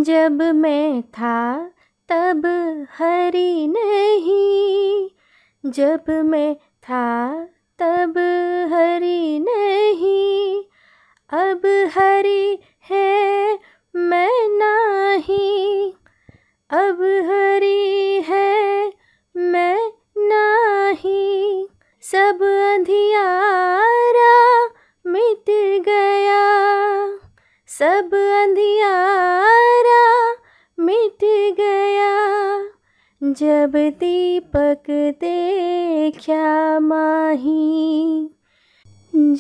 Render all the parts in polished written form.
जब मैं था तब हरि नहीं, जब मैं था तब हरि नहीं, अब हरि है मैं नहीं, अब हरि है मैं नहीं। सब अंधियारा मिट गया, सब अंधियारा मिट गया, जब दीपक देखा माही,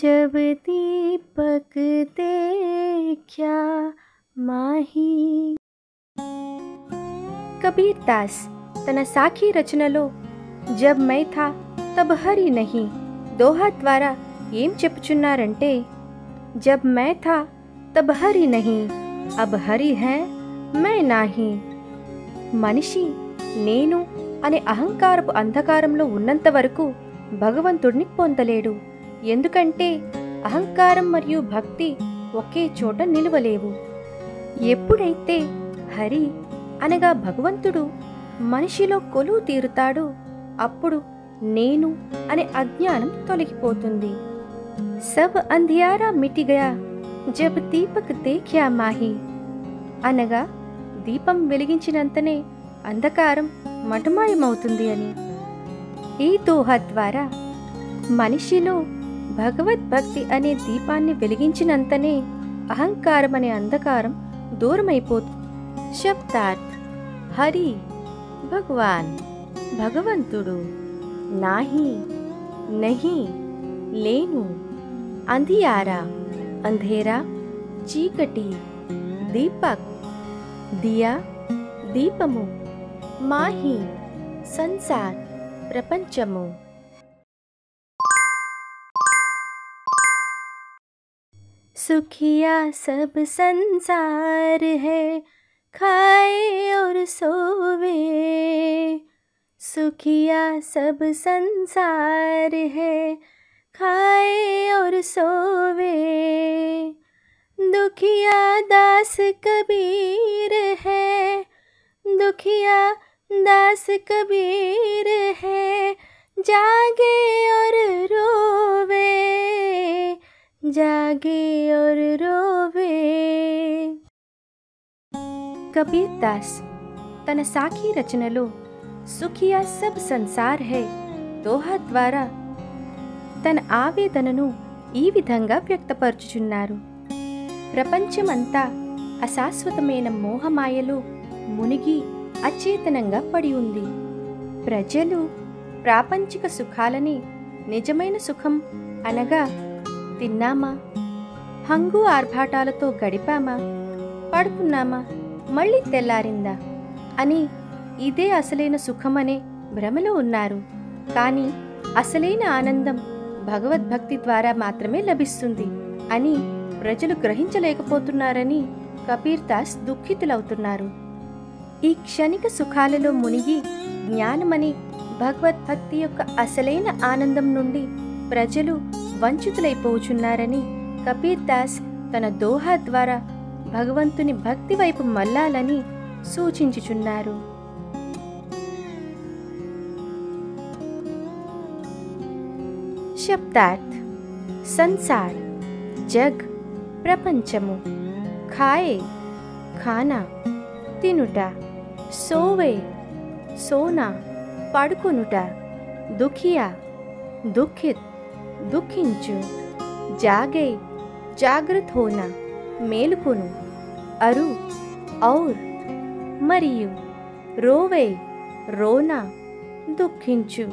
जब दीपक देखा माही। కబీర్ దాస్ తన సాఖీ రచనలో జబ్ మై థా తబ్ హరి నహీ దోహా ద్వారా ఏం చెప్పుచున్నారంటే, జబ్ మై థా తబ్ హరి నహీ, అబ్ హరి హై మై నాహీ. మనిషి నేను అనే అహంకారపు అంధకారంలో ఉన్నంత వరకు భగవంతుడిని పొందలేడు. ఎందుకంటే అహంకారం మరియు భక్తి ఒకే చోట నిలువలేవు. ఎప్పుడైతే హరి అనగా భగవంతుడు మనిషిలో కొలువు తీరుతాడో అప్పుడు నేను అనే అజ్ఞానం తొలగిపోతుంది. సబ్ అంధియారా మిట్ గయా జబ్ దీపక్ దేఖ్యా మాహీ అనగా దీపం వెలిగించినంతనే అంధకారం మటుమాయమవుతుంది అని. ఈ దోహా ద్వారా మనిషిలో భగవద్భక్తి అనే దీపాన్ని వెలిగించినంతనే అహంకారం అనే అంధకారం దూరమైపోతుంది. శబ్దార్థ్ హరి భగవాన్ భగవంతుడు, నాహి నహి లేను, అంధియారా అంధేరా చీకటి, దీపక్ దియా దీపము, మాహి సంసార్ ప్రపంచము. सुखिया सब संसार है, खाए और सोवे, सुखिया सब संसार है, खाए और सोवे, दुखिया दास कबीर है, दुखिया दास कबीर है, जागे और रोवे, जागे और रोवे. కబీర్ దాస్ తన సాఖీ రచనలో Sukhiya sub Samsar high Doha ద్వారా తన ఆవేదనను ఈ విధంగా వ్యక్తపరచుచున్నారు. ప్రపంచమంతా అశాశ్వతమైన మోహమాయలో మునిగి అచేతనంగా పడి ఉంది. ప్రజలు ప్రాపంచిక సుఖాలని నిజమైన సుఖం అనగా తిన్నామా, హంగు ఆర్భాటాలతో గడిపామా, పడుకున్నామా, మళ్ళీ తెల్లారిందా అని ఇదే అసలైన సుఖమనే భ్రమలో ఉన్నారు. కానీ అసలైన ఆనందం భగవద్భక్తి ద్వారా మాత్రమే లభిస్తుంది అని ప్రజలు గ్రహించలేకపోతున్నారని కబీర్ దాస్ దుఃఖితులవుతున్నారు. ఈ క్షణిక సుఖాలలో మునిగి జ్ఞానమని భగవద్భక్తి యొక్క అసలైన ఆనందం నుండి ప్రజలు వంచితులైపోచున్నారని కబీర్ దాస్ తన దోహా ద్వారా భగవంతుని భక్తి వైపు మళ్ళాలని సూచించుచున్నారు. శబ్దార్థ్ సంసార్ జగ్ ప్రపంచము, ఖాయే ఖానా తినుట, సోవే సోనా పడుకొనుట, దుఖియా దుఃఖిత్ దుఃఖించు, జాగే జాగ్రత్త హోనా మేలుకొను, అరు ఔర్ మరియు, రోవే రోనా దుఃఖించు.